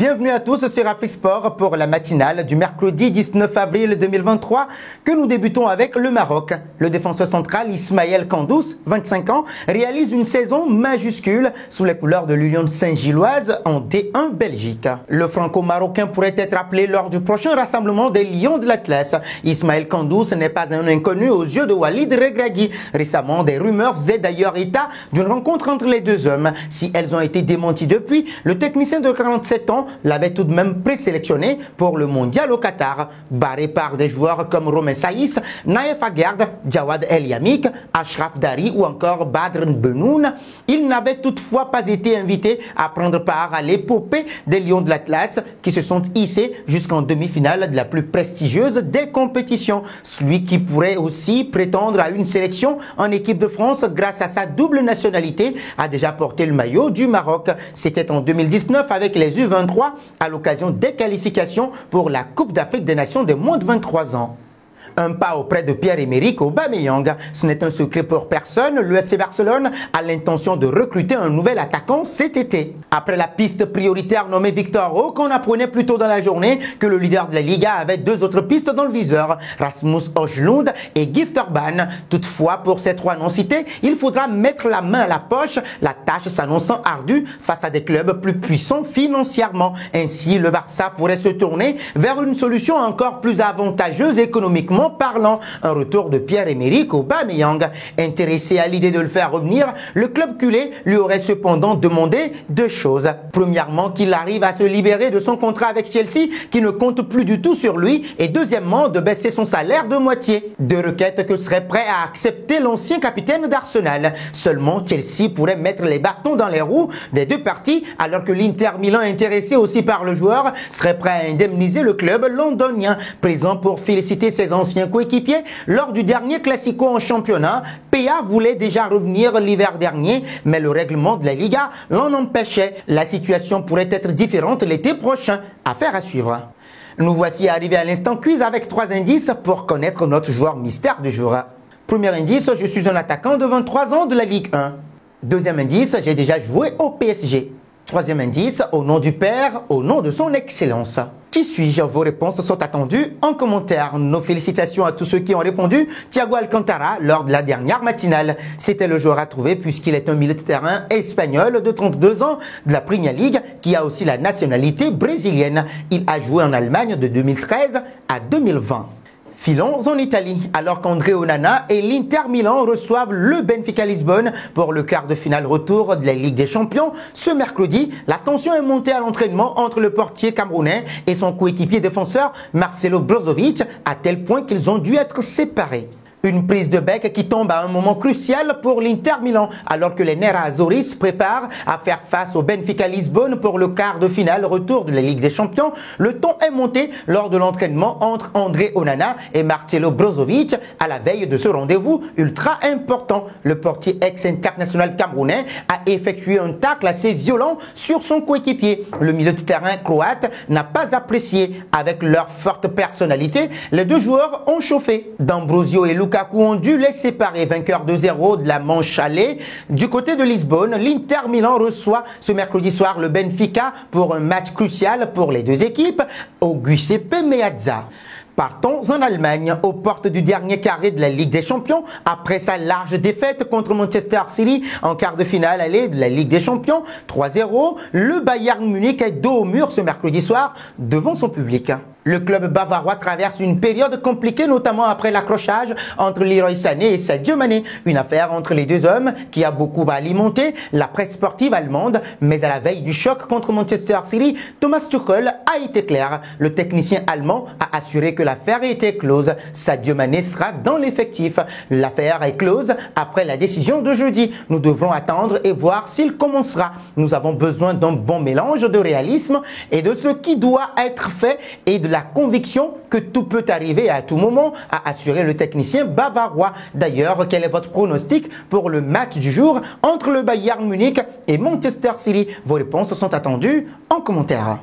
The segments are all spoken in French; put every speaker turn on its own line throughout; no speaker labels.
Bienvenue à tous sur Afrique Sport pour la matinale du mercredi 19 avril 2023 que nous débutons avec le Maroc. Le défenseur central Ismaël Kandous, 25 ans, réalise une saison majuscule sous les couleurs de l'Union Saint-Gilloise en D1 Belgique. Le franco-marocain pourrait être appelé lors du prochain rassemblement des Lions de l'Atlas. Ismaël Kandous n'est pas un inconnu aux yeux de Walid Regragui. Récemment, des rumeurs faisaient d'ailleurs état d'une rencontre entre les deux hommes. Si elles ont été démenties depuis, le technicien de 47 ans l'avait tout de même présélectionné pour le mondial au Qatar. Barré par des joueurs comme Romain Saïs, Naïf Aguerd, Jawad El Yamik, Ashraf Dari ou encore Badr Benoun, il n'avait toutefois pas été invité à prendre part à l'épopée des Lions de l'Atlas qui se sont hissés jusqu'en demi-finale de la plus prestigieuse des compétitions. Celui qui pourrait aussi prétendre à une sélection en équipe de France grâce à sa double nationalité a déjà porté le maillot du Maroc. C'était en 2019 avec les U23 à l'occasion des qualifications pour la Coupe d'Afrique des Nations des moins de 23 ans. Un pas auprès de Pierre-Emerick Aubameyang. Ce n'est un secret pour personne, le FC Barcelone a l'intention de recruter un nouvel attaquant cet été. Après la piste prioritaire nommée Victor Roque, on apprenait plus tôt dans la journée que le leader de la Liga avait deux autres pistes dans le viseur, Rasmus Højlund et Gift Orban. Toutefois, pour ces trois noms cités, il faudra mettre la main à la poche, la tâche s'annonçant ardue face à des clubs plus puissants financièrement. Ainsi, le Barça pourrait se tourner vers une solution encore plus avantageuse économiquement parlant, un retour de Pierre-Emerick Aubameyang. Intéressé à l'idée de le faire revenir, le club culé lui aurait cependant demandé deux choses. Premièrement, qu'il arrive à se libérer de son contrat avec Chelsea qui ne compte plus du tout sur lui, et deuxièmement, de baisser son salaire de moitié. Deux requêtes que serait prêt à accepter l'ancien capitaine d'Arsenal. Seulement, Chelsea pourrait mettre les bâtons dans les roues des deux parties, alors que l'Inter Milan, intéressé aussi par le joueur, serait prêt à indemniser le club londonien, présent pour féliciter ses anciens coéquipiers lors du dernier Classico en championnat. PA voulait déjà revenir l'hiver dernier, mais le règlement de la Liga l'en empêchait. La situation pourrait être différente l'été prochain. Affaire à suivre. Nous voici arrivés à l'instant quiz avec 3 indices pour connaître notre joueur mystère du jour. Premier indice, je suis un attaquant de 23 ans de la Ligue 1. Deuxième indice, j'ai déjà joué au PSG. Troisième indice, au nom du Père, au nom de son Excellence. Qui suis-je? Vos réponses sont attendues en commentaire. Nos félicitations à tous ceux qui ont répondu. Thiago Alcantara lors de la dernière matinale. C'était le joueur à trouver puisqu'il est un milieu de terrain espagnol de 32 ans de la Premier League qui a aussi la nationalité brésilienne. Il a joué en Allemagne de 2013 à 2020. Filons en Italie, alors qu'André Onana et l'Inter Milan reçoivent le Benfica Lisbonne pour le quart de finale retour de la Ligue des Champions. Ce mercredi, la tension est montée à l'entraînement entre le portier camerounais et son coéquipier défenseur Marcelo Brozovic, à tel point qu'ils ont dû être séparés. Une prise de bec qui tombe à un moment crucial pour l'Inter Milan, alors que les Nerazzurri se préparent à faire face au Benfica Lisbonne pour le quart de finale retour de la Ligue des Champions. Le ton est monté lors de l'entraînement entre André Onana et Marcelo Brozovic à la veille de ce rendez-vous ultra important. Le portier ex-international camerounais a effectué un tacle assez violent sur son coéquipier. Le milieu de terrain croate n'a pas apprécié. Avec leur forte personnalité, les deux joueurs ont chauffé. D'Ambrosio et Lukaku ont dû les séparer, vainqueurs 2-0 de la manche aller. Du côté de Lisbonne, l'Inter Milan reçoit ce mercredi soir le Benfica pour un match crucial pour les deux équipes au Giuseppe Meazza. Partons en Allemagne, aux portes du dernier carré de la Ligue des Champions. Après sa large défaite contre Manchester City en quart de finale allée de la Ligue des Champions, 3-0, le Bayern Munich est dos au mur ce mercredi soir devant son public. Le club bavarois traverse une période compliquée, notamment après l'accrochage entre Leroy Sané et Sadio Mané. Une affaire entre les deux hommes qui a beaucoup alimenté la presse sportive allemande. Mais à la veille du choc contre Manchester City, Thomas Tuchel a été clair. Le technicien allemand a assuré que l'affaire était close. Sadio Mané sera dans l'effectif. L'affaire est close après la décision de jeudi. Nous devrons attendre et voir s'il commencera. Nous avons besoin d'un bon mélange de réalisme et de ce qui doit être fait et de la conviction que tout peut arriver à tout moment, a assuré le technicien bavarois. D'ailleurs, quel est votre pronostic pour le match du jour entre le Bayern Munich et Manchester City? Vos réponses sont attendues en commentaire.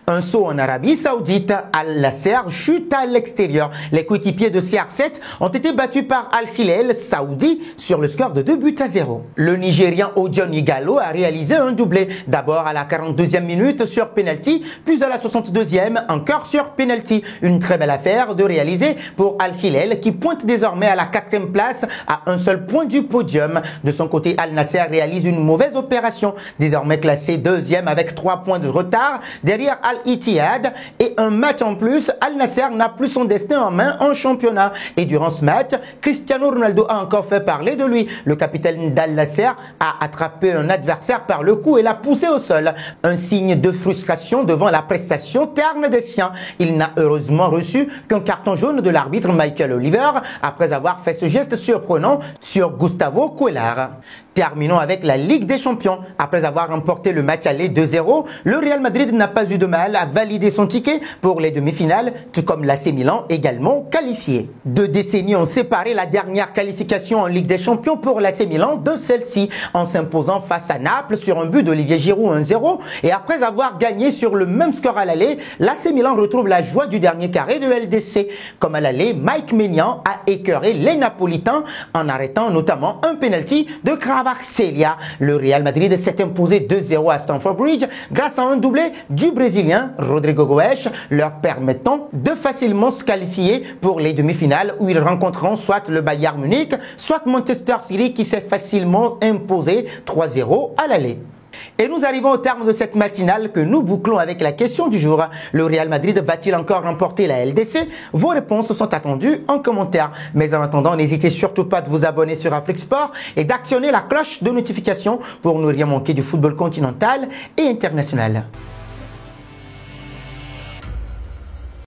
Un saut en Arabie Saoudite, Al-Nasser chute à l'extérieur. Les coéquipiers de CR7 ont été battus par Al-Hilal Saoudi sur le score de 2-0. Le Nigérian Odion Igalo a réalisé un doublé. D'abord à la 42e minute sur penalty, puis à la 62e encore sur penalty. Une très belle affaire de réaliser pour Al-Hilal qui pointe désormais à la 4e place à un seul point du podium. De son côté, Al-Nasser réalise une mauvaise opération, désormais classé 2e avec 3 points de retard derrière Al-Ittihad et un match en plus. Al-Nasser n'a plus son destin en main en championnat. Et durant ce match, Cristiano Ronaldo a encore fait parler de lui. Le capitaine d'Al-Nasser a attrapé un adversaire par le cou et l'a poussé au sol. Un signe de frustration devant la prestation terne des siens. Il n'a heureusement reçu qu'un carton jaune de l'arbitre Michael Oliver après avoir fait ce geste surprenant sur Gustavo Cuellar. Terminons avec la Ligue des Champions. Après avoir remporté le match aller 2-0, le Real Madrid n'a pas eu de mal à valider son ticket pour les demi-finales, tout comme l'AC Milan également qualifié. 2 décennies ont séparé la dernière qualification en Ligue des Champions pour l'AC Milan de celle-ci, en s'imposant face à Naples sur un but d'Olivier Giroud 1-0. Et après avoir gagné sur le même score à l'aller, l'AC Milan retrouve la joie du dernier carré de LDC. Comme à l'aller, Mike Maignan a écœuré les Napolitains en arrêtant notamment un penalty de Kvaratskhelia. Le Real Madrid s'est imposé 2-0 à Stamford Bridge grâce à un doublé du Brésilien Rodrigo Goes, leur permettant de facilement se qualifier pour les demi-finales où ils rencontreront soit le Bayern Munich, soit Manchester City qui s'est facilement imposé 3-0 à l'aller. Et nous arrivons au terme de cette matinale que nous bouclons avec la question du jour. Le Real Madrid va-t-il encore remporter la LDC? Vos réponses sont attendues en commentaire. Mais en attendant, n'hésitez surtout pas de vous abonner sur Afrique Sport et d'actionner la cloche de notification pour ne rien manquer du football continental et international.